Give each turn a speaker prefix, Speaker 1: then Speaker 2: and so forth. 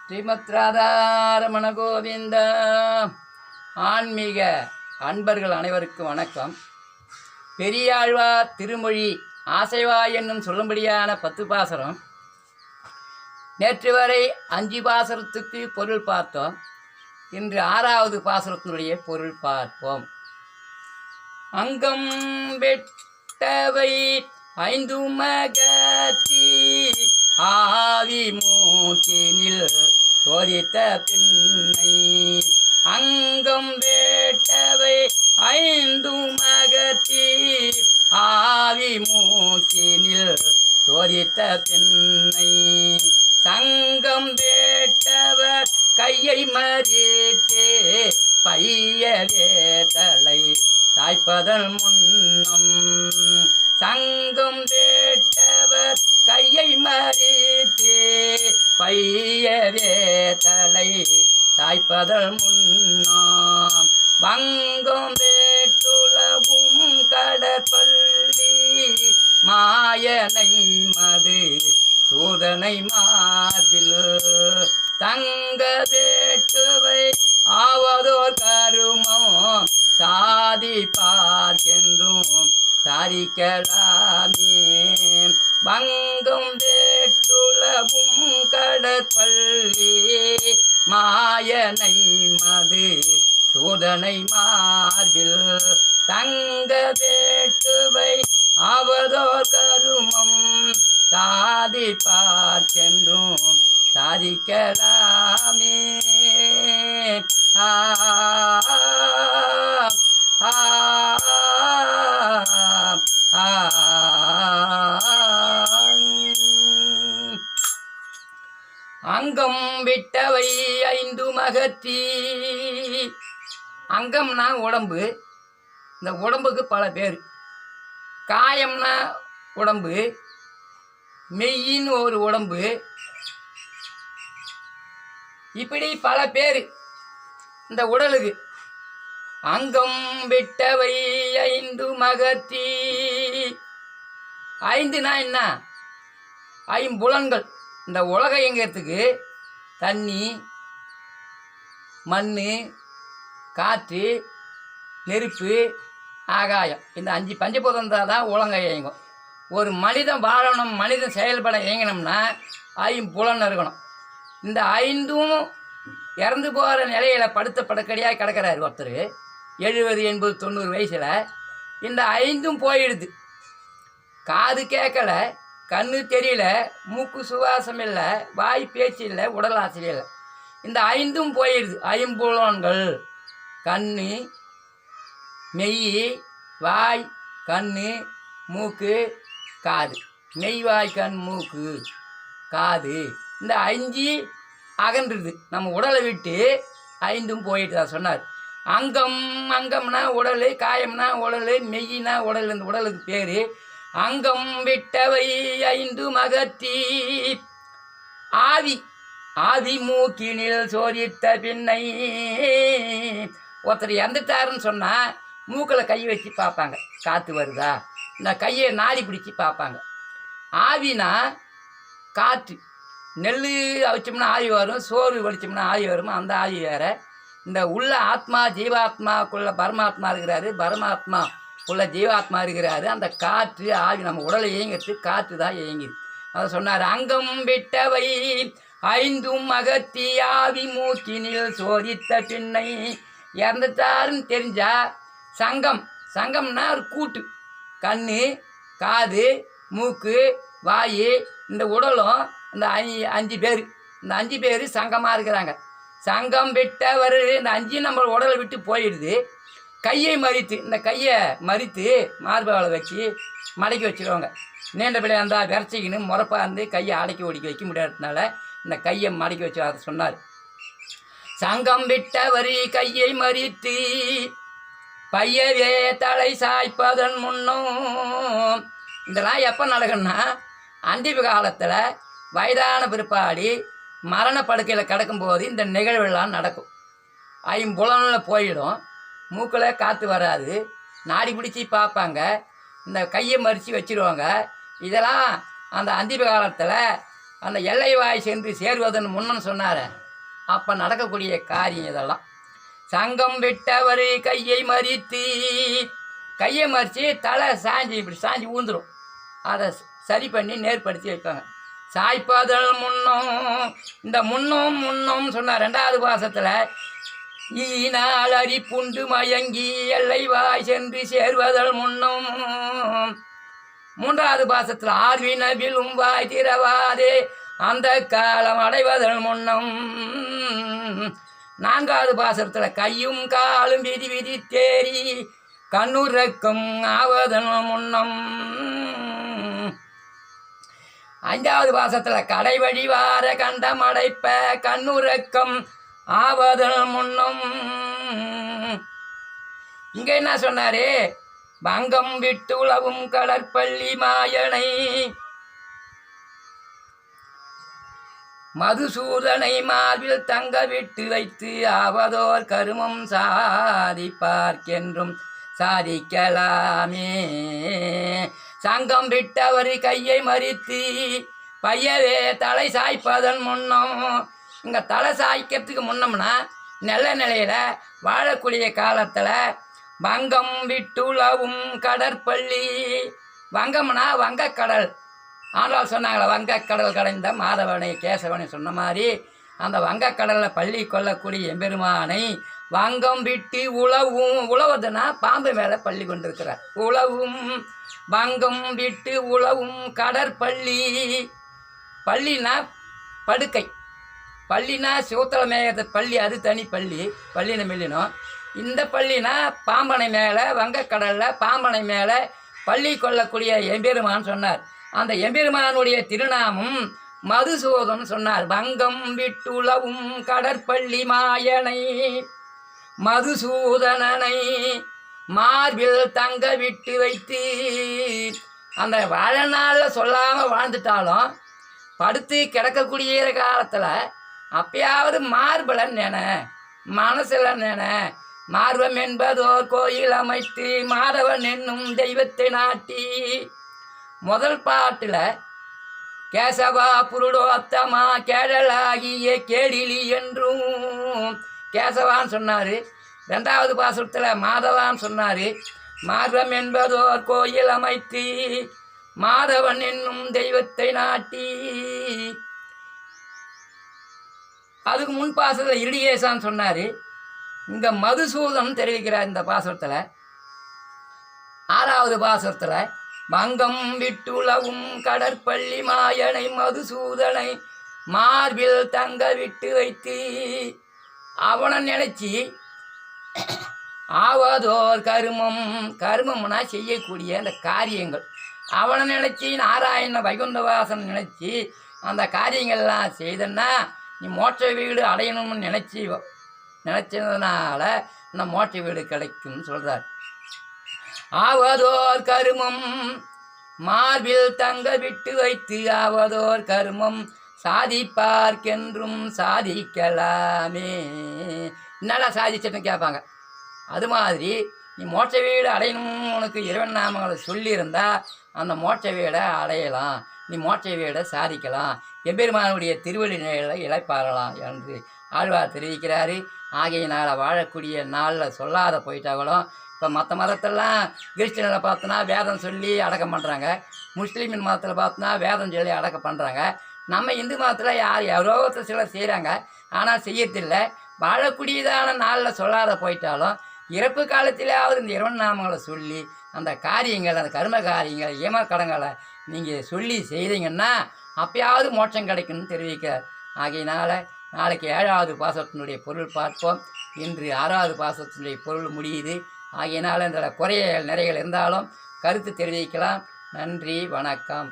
Speaker 1: ஸ்ரீமத் ராதாரமண கோவிந்த. ஆன்மீக அன்பர்கள் அனைவருக்கும் வணக்கம். பெரியாழ்வார் திருமொழி ஆசைவா என்னும் சொல்லும்படியான 10 பாசுரம். நேற்று வரை 5 பாசுரத்துக்கு பொருள் பார்த்தோம். இன்று 6வது பாசுரத்தினுடைய பொருள் பார்ப்போம். அங்கம் வெட்டவை 5 மகத்தி ஆவி மூக்கினில் சோதித்த பின்னை. அங்கம் வேட்டவை 5 மகத்தி ஆவி மூக்கினில் சோதித்த பின்னை. சங்கம் வேட்டவர் கையை மறித்தே பையவே தலை சாய்ப்பதன் முன்னம். சங்கம் வேட்டவர் கையை மறித்தே பையவே தலை சாய்ப்பதல் முன்னாம். வங்கம் வேட்டுலகும் கடற்பள்ளி மாயனை மது சூதனை மாதில். தங்க வேட்டுவை ஆவதோர் கருமோ சாதி பார்க்கின்றும் சாதிக்கலாமே. வங்கம் வேட்டுலகும் கடற்பள்ளி மாயனை மது சூதனை மார்பில். தங்க வேட்டுவை அவதோர் கருமம் சாதி பார்க்கென்றும் சாதிக்கலாமே. ஆ ஆ ஆ அங்கம் விட்டவை 5 மகத்தி. அங்கம்னா உடம்பு. இந்த உடம்புக்கு பல பேர். காயம்னா உடம்பு, மெய்யின்னு ஒரு உடம்பு, இப்படி பல பேர் இந்த உடலுக்கு. அங்கம் விட்டவை 5 மகத்தி. 5னா என்ன? 5 இந்த உலகம் இயங்கிறதுக்கு தண்ணி, மண், காற்று, நெருப்பு, ஆகாயம், இந்த 5 பஞ்சபூதம் தான் உலகம் இயங்கும். ஒரு மனிதன் வாழணும், மனிதன் செயல்பட இயங்கணும்னா 5 இருக்கணும். இந்த 5ம் இறந்து போகிற நிலையில் படுத்த படுக்கடியாக கிடக்கிறார் ஒருத்தர். 70, 80, 90 வயசில். இந்த 5ம் போயிடுது. காது கேட்கல, கண்ணு தெரியல, மூக்கு சுவாசம் இல்லை, வாய் பேச்சு இல்லை, உடல் ஆசை இல்லை. இந்த 5ம் போயிடுது. 5 கண்ணு, மெய், வாய், கண்ணு, மூக்கு, காது. மெய், வாய், கண், மூக்கு, காது, இந்த 5 அகன்றுது. நம்ம உடலை விட்டு 5ம் போயிட்டு தான் சொன்னார். அங்கம், அங்கம்னா உடல், காயம்னா உடல், மெய்யினா உடல். இந்த உடலுக்கு பேர். அங்கம் விட்டவை 5 மகத்தி. ஆவி, ஆவி மூக்கினில் சோதித்த பின்னை. ஒருத்தர் இறந்துட்டாருன்னு சொன்னால் மூக்கில் கை வச்சு பார்ப்பாங்க, காற்று வருதா. இந்த கையை நாடி பிடிச்சி பார்ப்பாங்க. ஆவினா காற்று. நெல் அவிச்சோம்னா ஆவி வரும், சோறு வடித்தோம்னா ஆவி வரும். அந்த ஆவி வேறு. இந்த உள்ள ஆத்மா, ஜீவாத்மாக்குள்ள பரமாத்மா இருக்கிறாரு, பரமாத்மாக்குள்ள ஜீவாத்மா இருக்கிறாரு. அந்த காற்று, ஆவி, நம்ம உடலை இயங்கிறது காற்று தான் இயங்குது. அதை சொன்னார். அங்கம் விட்டவை 5 மகத்தி ஆவி மூக்கினில் சோதித்த பின்னை. இறந்துட்டாருன்னு தெரிஞ்சா சங்கம், சங்கம்னா ஒரு கூட்டு. கண்ணு, காது, மூக்கு, வாய், இந்த உடலும் இந்த 5 பேர். இந்த 5 பேர் சங்கமாக இருக்கிறாங்க. சங்கம் விட்டவர் இந்த 5 நம்ம உடலை விட்டு போயிடுது. கையை மறித்து, இந்த கையை மறித்து மார்பாலை வச்சு மடக்கி வச்சுருவாங்க. நீண்ட பிள்ளையாக இருந்தால் விரைச்சிக்கின்னு முறப்பாக இருந்து கையை அடக்கி ஒடிக்கி வைக்க முடியாததுனால இந்த கையை மடக்கி வச்சு அதை சொன்னார். சங்கம் விட்டவர் கையை மறித்து பையவே தலை சாய்ப்பதன் முன்னும். இதெல்லாம் எப்போ நடக்குன்னா அந்திம காலத்தில் வயதான பிற்பாடு மரணப்படுக்கையில் கிடக்கும்போது இந்த நிகழ்வுகள்லாம் நடக்கும். 5 போயிடும். மூக்கில் காற்று வராது. நாடி பிடிச்சி பார்ப்பாங்க. இந்த கையை மறித்து வச்சுருவாங்க. இதெல்லாம் அந்த அந்திம காலத்தில் அந்த எல்லைவாய் சென்று சேருவதன் முன்னன்னு சொன்னார். அப்போ நடக்கக்கூடிய காரியம் இதெல்லாம். சங்கம் விட்டவர் கையை மறித்து தலை சாஞ்சி இப்படி சாஞ்சி ஊந்துடும். அதை சரி பண்ணி நேர்படுத்தி வைப்பாங்க. சாய்ப்பதல் முன்னம், இந்த முன்னம் சொன்னார் 2வது பாசத்தில். ஈனால் அரிப்புண்டு மயங்கி எல்லைவாய் சென்று சேர்வதல் முன்னம். 3வது பாசத்தில் ஆர்வினவிலும் வாய் திறவாதே அந்த காலம் அடைவதல் முன்னம். 4வது பாசத்தில் கையும் காலும் விதி தேறி கண்ணுறக்கம் ஆவதன் முன்னம். 5வது பாசத்தில் கடைவழி வார கண்டம் அடைப்ப கண்ணுறக்கம் ஆவதன் முன்னம். இங்க என்ன சொன்னாரு? வங்கம் விட்டு உலவும் கடற்பள்ளி மாயனை மதுசூதனை மார்பில் தங்க விட்டு வைத்து ஆவதோர் கருமம் சாதிப்பார்க்கென்றும் சாதிக்கலாமே. சங்கம் விட்டவர் கையை மறித்து பையவே தலை சாய்ப்பதன் முன்னம். இங்கே தலை சாய்க்கிறதுக்கு முன்னம்னா நல்ல நிலையில் வாழக்கூடிய காலத்தில் வங்கம் விட்டுலவும் கடற்பள்ளி. வங்கம்னா வங்கக்கடல். ஆனால் சொன்னாங்களே வங்கக்கடல் கடைந்த மாதவனை கேசவனை சொன்ன மாதிரி அந்த வங்கக்கடலில் பள்ளி கொள்ளக்கூடிய எம்பெருமானை வங்கம் விட்டு உழவுதுன்னா பாம்பு மேலே பள்ளி கொண்டிருக்கிறார். உழவும் வங்கம் விட்டு உழவும் கடற்பள்ளி. பள்ளினா படுக்கை, பள்ளினா சிவத்தலை மேயத்தை பள்ளி, அது தனி பள்ளி, பள்ளினை மெல்லினோம். இந்த பள்ளினா பாம்பனை மேலே வங்கக்கடலில் பாம்பனை மேலே பள்ளி கொள்ளக்கூடிய எம்பெருமான் சொன்னார். அந்த எம்பெருமானுடைய திருநாமம் மதுசூதன் சொன்னார். வங்கம் விட்டுலவும் கடற்பள்ளி மாயனை மதுசூதனனை மார்பில் தங்க விட்டு வைத்து. அந்த வாழ்நாளில் சொல்லாமல் வாழ்ந்துட்டாலும் படுத்து கிடக்கக்கூடிய காலத்தில் அப்பயாவது மார்பலை மனசில் மார்பம் என்பதோர் கோயில் அமைத்து மாதவன் என்னும் தெய்வத்தை நாட்டி. முதல் பாட்டில் கேசவா புருடோத்தமா கேடலாகிய கேடிலி என்றும் கேசவான்னு சொன்னார். 2வது பாசுரத்தில் மாதவான்னு சொன்னார். மார்பம் என்பதோர் கோயில் அமைத்து மாதவன் என்னும் தெய்வத்தை நாட்டி. அதுக்கு முன் பாசத்தில் இடியேசான்னு சொன்னார். இங்கே மதுசூதன் தெரிவிக்கிறார் இந்த பாசுரத்தில். 6வது பாசுரத்தில் வங்கம் விட்டுலவும் கடற்பள்ளி மாயனை மதுசூதனை மார்பில் தங்க விட்டு வைத்து. அவனை நினைச்சி ஆவதோர் கருமம்னா செய்யக்கூடிய அந்த காரியங்கள். அவனை நினைச்சி நாராயண வைகுந்தவாசன் நினைச்சி அந்த காரியங்கள்லாம் செய்தன்னா நீ மோட்ச வீடு அடையணும்னு நினைச்சதுனால இந்த மோட்ச வீடு கிடைக்கும்னு சொல்றார். ஆவதோர் கருமம் மார்பில் தங்க விட்டு வைத்து ஆவதோர் கருமம் சாதிப்பார்க்கென்றும் சாதிக்கலாமே. என்னடா சாதிச்சுன்னு கேட்பாங்க. அது மாதிரி நீ மோட்ச வீடு அடையணும் உனக்கு இறைவன் நாமங்களை சொல்லியிருந்தா அந்த மோட்ச வீடை அடையலாம், நீ மோட்ச வீடை சாதிக்கலாம், எம்பெருமானுடைய திருவடி நிலையில் இழைப்பாரலாம் என்று ஆழ்வார் தெரிவிக்கிறாரு. ஆகையினால் வாழக்கூடிய நாளில் சொல்லாத போயிட்டாங்களும். இப்போ மற்ற மதத்தெல்லாம் கிறிஸ்டினில் பார்த்தோன்னா வேதம் சொல்லி அடக்கம் பண்ணுறாங்க, முஸ்லீமின் மதத்தில் பார்த்தோன்னா வேதம் சொல்லி அடக்கம் பண்ணுறாங்க. நம்ம இந்து மதத்தில் யாரோ ஒருத்தர் சிலர் செய்கிறாங்க, ஆனால் செய்யறதில்லை. வாழக்கூடியதான நாளில் சொல்லாத போயிட்டாலும் இறப்பு காலத்திலாவது இந்த இறைவன் நாமங்களை சொல்லி அந்த காரியங்கள், அந்த கர்ம காரியங்கள், ஏமக்கடங்களை நீங்கள் சொல்லி செய்தீங்கன்னா அப்பயாவது மோட்சம் கிடைக்கும்னு தெரிவிக்கிறார். ஆகையினால் நாளைக்கு 7வது பாசத்தினுடைய பொருள் பார்ப்போம். இன்று 6வது பாசத்தினுடைய பொருள் முடியுது. ஆகையினால் இந்த குறைய நிறைகள் இருந்தாலும் கருத்து தெரிவிக்கலாம். நன்றி, வணக்கம்.